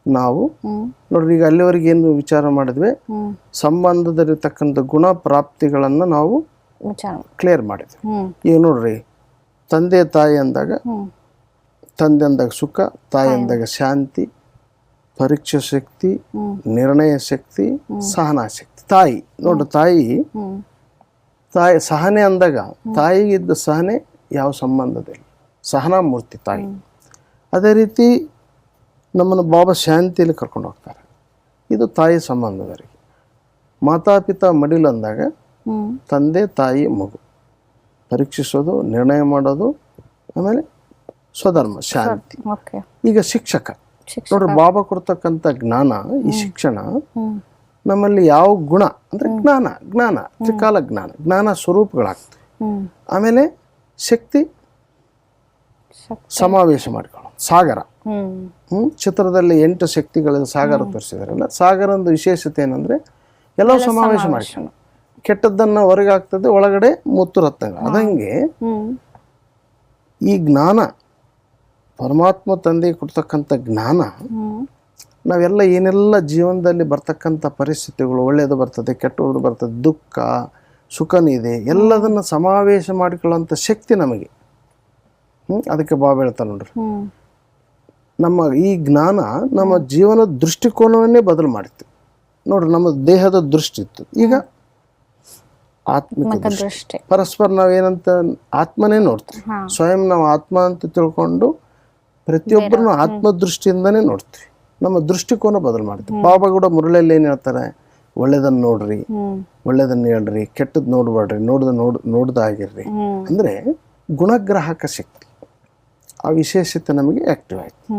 S2: ನಾವು ನೋಡ್ರಿ ಈಗ ಅಲ್ಲಿವರೆಗೆ ಏನು ವಿಚಾರ ಮಾಡಿದ್ವಿ, ಸಂಬಂಧದಲ್ಲಿರ್ತಕ್ಕಂಥ ಗುಣ ಪ್ರಾಪ್ತಿಗಳನ್ನ ನಾವು ಕ್ಲಿಯರ್ ಮಾಡಿದ್ವಿ. ಈಗ ನೋಡ್ರಿ ತಂದೆ ತಾಯಿ ಅಂದಾಗ, ತಂದೆ ಅಂದಾಗ ಸುಖ, ತಾಯಿ ಅಂದಾಗ ಶಾಂತಿ, ಪರೀಕ್ಷೆ ಶಕ್ತಿ, ನಿರ್ಣಯ ಶಕ್ತಿ, ಸಹನಾ ಶಕ್ತಿ. ತಾಯಿ ನೋಡ್ರಿ, ತಾಯಿ ಸಹನೆ ಅಂದಾಗ ತಾಯಿಗಿದ್ದ ಸಹನೆ ಯಾವ ಸಂಬಂಧದಲ್ಲಿ, ಸಹನಾ ಮೂರ್ತಿ ತಾಯಿ. ಅದೇ ರೀತಿ ನಮ್ಮನ್ನು ಬಾಬಾ ಶಾಂತಿಯಲ್ಲಿ ಕರ್ಕೊಂಡು ಹೋಗ್ತಾರೆ, ಇದು ತಾಯಿ ಸಂಬಂಧದವರಿಗೆ. ಮಾತಾಪಿತಾ ಮಡಿಲು ಅಂದಾಗ ತಂದೆ ತಾಯಿ ಮಗು, ಪರೀಕ್ಷಿಸೋದು, ನಿರ್ಣಯ ಮಾಡೋದು, ಆಮೇಲೆ ಸ್ವಧರ್ಮ ಶಾಂತಿ. ಈಗ ಶಿಕ್ಷಕ ನೋಡ್ರಿ, ಬಾಬಾ ಕೊಡ್ತಕ್ಕಂಥ ಜ್ಞಾನ, ಈ ಶಿಕ್ಷಣ ನಮ್ಮಲ್ಲಿ ಯಾವ ಗುಣ ಅಂದ್ರೆ ಜ್ಞಾನ ತ್ರಿಕಾಲ ಜ್ಞಾನ ಸ್ವರೂಪಗಳಾಗ್ತವೆ. ಆಮೇಲೆ ಶಕ್ತಿ ಸಮಾವೇಶ ಮಾಡಿಕೊಳ್ಳೋದು, ಸಾಗರ. ಚಿತ್ರದಲ್ಲಿ 8 ಶಕ್ತಿಗಳ ಸಾಗರ ತೋರಿಸಿದಾರಲ್ಲ, ಸಾಗರದ ವಿಶೇಷತೆ ಏನಂದ್ರೆ ಎಲ್ಲ ಸಮಾವೇಶ ಮಾಡ್ಕೊಂಡು ಕೆಟ್ಟದ್ದನ್ನ ಹೊರಗೆ ಆಗ್ತದೆ, ಒಳಗಡೆ ಮುತ್ತು ರತ್ನ. ಅದಂಗೆ ಈ ಜ್ಞಾನ, ಪರಮಾತ್ಮ ತಂದೆ ಕೊಡ್ತಕ್ಕಂಥ ಜ್ಞಾನ, ನಾವೆಲ್ಲ ಏನೆಲ್ಲ ಜೀವನದಲ್ಲಿ ಬರ್ತಕ್ಕಂಥ ಪರಿಸ್ಥಿತಿಗಳು, ಒಳ್ಳೆಯದು ಬರ್ತದೆ, ಕೆಟ್ಟದ್ದು ಬರ್ತದೆ, ದುಃಖ ಸುಖನೂ ಇದೆ, ಎಲ್ಲದನ್ನ ಸಮಾವೇಶ ಮಾಡಿಕೊಳ್ಳುವಂಥ ಶಕ್ತಿ ನಮಗೆ. ಅದಕ್ಕೆ ಬಾಬಾ ಹೇಳ್ತಾರೆ ನೋಡ್ರಿ, ನಮ್ಮ ಈ ಜ್ಞಾನ ನಮ್ಮ ಜೀವನದ ದೃಷ್ಟಿಕೋನವನ್ನೇ ಬದಲು ಮಾಡಿತ್ತು. ನೋಡ್ರಿ, ನಮ್ಮ ದೇಹದ ದೃಷ್ಟಿ ಇತ್ತು, ಈಗ ಆತ್ಮಿಕ ದೃಷ್ಟಿ. ಪರಸ್ಪರ ನಾವೇನಂತ ಆತ್ಮನೇ ನೋಡ್ತೀವಿ, ಸ್ವಯಂ ನಾವು ಆತ್ಮ ಅಂತ ತಿಳ್ಕೊಂಡು ಪ್ರತಿಯೊಬ್ಬರನ್ನು ಆತ್ಮದೃಷ್ಟಿಯಿಂದನೇ ನೋಡ್ತೀವಿ. ನಮ್ಮ ದೃಷ್ಟಿಕೋನ ಬದಲು ಮಾಡ್ತೀವಿ. ಬಾಬಾ ಕೂಡ ಮುರಳಿಯಲ್ಲಿ ಏನ್ ಹೇಳ್ತಾರೆ, ಒಳ್ಳೇದನ್ನ ನೋಡ್ರಿ, ಒಳ್ಳೇದನ್ನ ಹೇಳ್ರಿ, ಕೆಟ್ಟದ್ ನೋಡ್ಬೇಡ್ರಿ, ನೋಡ್ದಾಗಿರ್ರಿ. ಅಂದ್ರೆ ಗುಣಗ್ರಾಹಕ ಶಕ್ತಿ, ಆ ವಿಶೇಷತೆ ನಮಗೆ ಆಕ್ಟಿವ್ ಆಯ್ತು.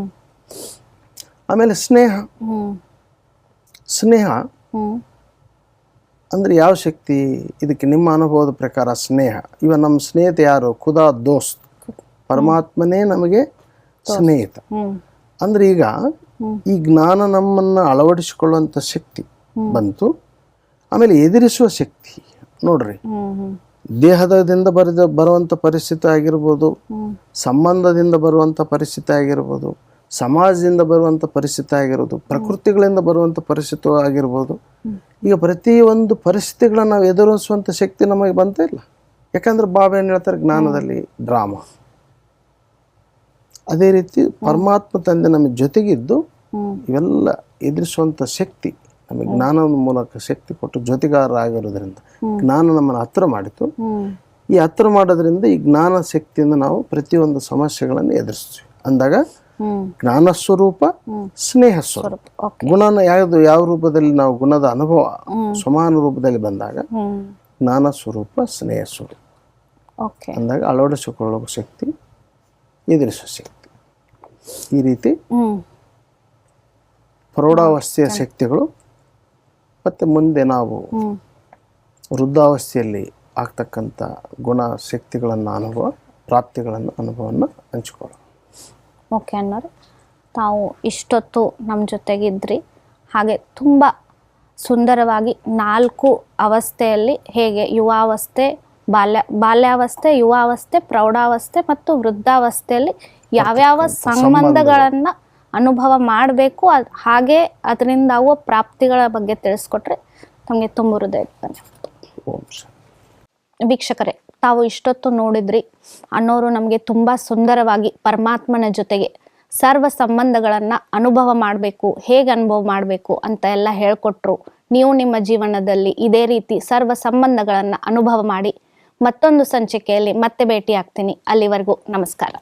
S2: ಆಮೇಲೆ ಸ್ನೇಹ ಅಂದ್ರೆ ಯಾವ ಶಕ್ತಿ, ಇದಕ್ಕೆ ನಿಮ್ಮ ಅನುಭವದ ಪ್ರಕಾರ ಸ್ನೇಹ. ಇವ ನಮ್ಮ ಸ್ನೇಹಿತ ಯಾರು, ಖುದಾ ದೋಸ್ತ್, ಪರಮಾತ್ಮನೇ ನಮಗೆ ಸ್ನೇಹಿತ. ಅಂದ್ರೆ ಈಗ ಈ ಜ್ಞಾನ ನಮ್ಮನ್ನ ಅಳವಡಿಸಿಕೊಳ್ಳುವಂತ ಶಕ್ತಿ ಬಂತು. ಆಮೇಲೆ ಎದುರಿಸುವ ಶಕ್ತಿ ನೋಡ್ರಿ, ದೇಹದಿಂದ ಬರುವಂತ ಪರಿಸ್ಥಿತಿ ಆಗಿರ್ಬೋದು, ಸಂಬಂಧದಿಂದ ಬರುವಂತ ಪರಿಸ್ಥಿತಿ ಆಗಿರ್ಬೋದು, ಸಮಾಜದಿಂದ ಬರುವಂತ ಪರಿಸ್ಥಿತಿ ಆಗಿರ್ಬೋದು, ಪ್ರಕೃತಿಗಳಿಂದ ಬರುವಂತ ಪರಿಸ್ಥಿತಿ ಆಗಿರ್ಬೋದು. ಈಗ ಪ್ರತಿಯೊಂದು ಪರಿಸ್ಥಿತಿಗಳನ್ನ ನಾವು ಎದುರಿಸುವಂತ ಶಕ್ತಿ ನಮಗೆ ಬಂತ ಇಲ್ಲ. ಯಾಕಂದ್ರೆ ಬಾಬಾ ಏನ್ ಹೇಳ್ತಾರೆ, ಜ್ಞಾನದಲ್ಲಿ ಡ್ರಾಮಾ. ಅದೇ ರೀತಿ ಪರಮಾತ್ಮ ತಂದೆ ನಮ್ಮ ಜೊತೆಗಿದ್ದು ಇವೆಲ್ಲ ಎದುರಿಸುವಂತ ಶಕ್ತಿ ನಮಗೆ ಜ್ಞಾನದ ಮೂಲಕ ಶಕ್ತಿ ಕೊಟ್ಟು ಜೊತೆಗಾರ ಆಗಿರೋದ್ರಿಂದ ಜ್ಞಾನ ನಮ್ಮನ್ನು ಹತ್ರ ಮಾಡಿತು. ಈ ಹತ್ರ ಮಾಡೋದ್ರಿಂದ ಈ ಜ್ಞಾನ ಶಕ್ತಿಯಿಂದ ನಾವು ಪ್ರತಿಯೊಂದು ಸಮಸ್ಯೆಗಳನ್ನು ಎದುರಿಸ್ತೀವಿ. ಅಂದಾಗ ಜ್ಞಾನ ಸ್ವರೂಪ, ಸ್ನೇಹ ಸ್ವರೂಪ. ಗುಣನ ಯಾವ ರೂಪದಲ್ಲಿ ನಾವು ಗುಣದ ಅನುಭವ ಸಮಾನ ರೂಪದಲ್ಲಿ ಬಂದಾಗ ಜ್ಞಾನ ಸ್ವರೂಪ, ಸ್ನೇಹ ಸ್ವರೂಪ ಅಂದಾಗ ಅಳವಡಿಸಿಕೊಳ್ಳುವ ಶಕ್ತಿ ಇದರಿಸುವ ಶಕ್ತಿ. ಈ ರೀತಿ
S1: ಹ್ಮ್
S2: ಪ್ರೌಢಾವಸ್ಥೆಯ ಶಕ್ತಿಗಳು ಮತ್ತು ಮುಂದೆ ನಾವು
S1: ಹ್ಮ್
S2: ವೃದ್ಧಾವಸ್ಥೆಯಲ್ಲಿ ಆಗ್ತಕ್ಕಂಥ ಗುಣ ಶಕ್ತಿಗಳನ್ನು ಪ್ರಾಪ್ತಿಗಳನ್ನು ಅನುಭವವನ್ನು ಹಂಚಿಕೊಳ್ಳೋಣ.
S1: ಓಕೆ ಅನ್ನೋರು, ತಾವು ಇಷ್ಟೊತ್ತು ನಮ್ಮ ಜೊತೆಗಿದ್ರಿ. ಹಾಗೆ ತುಂಬ ಸುಂದರವಾಗಿ 4 ಅವಸ್ಥೆಯಲ್ಲಿ ಹೇಗೆ ಯುವಾವಸ್ಥೆ, ಬಾಲ್ಯಾವಸ್ಥೆ, ಯುವಾವಸ್ಥೆ, ಪ್ರೌಢಾವಸ್ಥೆ ಮತ್ತು ವೃದ್ಧಾವಸ್ಥೆಯಲ್ಲಿ ಯಾವ್ಯಾವ ಸಂಬಂಧಗಳನ್ನು ಅನುಭವ ಮಾಡಬೇಕು, ಹಾಗೆ ಅದರಿಂದ ಆಗುವ ಪ್ರಾಪ್ತಿಗಳ ಬಗ್ಗೆ ತಿಳಿಸ್ಕೊಟ್ರೆ ತಮಗೆ ತುಂಬ ಹೃದಯದ ಧನ್ಯವಾದ.
S2: ಓಂ ಶಾಂತಿ.
S1: ವೀಕ್ಷಕರೇ, ತಾವು ಇಷ್ಟೊತ್ತು ನೋಡಿದ್ರಿ. ಅನ್ನೋರು ನಮಗೆ ತುಂಬ ಸುಂದರವಾಗಿ ಪರಮಾತ್ಮನ ಜೊತೆಗೆ ಸರ್ವ ಸಂಬಂಧಗಳನ್ನು ಅನುಭವ ಮಾಡಬೇಕು, ಹೇಗೆ ಅನುಭವ ಮಾಡಬೇಕು ಅಂತ ಎಲ್ಲ ಹೇಳ್ಕೊಟ್ರು. ನೀವು ನಿಮ್ಮ ಜೀವನದಲ್ಲಿ ಇದೇ ರೀತಿ ಸರ್ವ ಸಂಬಂಧಗಳನ್ನು ಅನುಭವ ಮಾಡಿ. ಮತ್ತೊಂದು ಸಂಚಿಕೆಯಲ್ಲಿ ಮತ್ತೆ ಭೇಟಿ ಆಗ್ತೀನಿ. ಅಲ್ಲಿವರೆಗೂ ನಮಸ್ಕಾರ.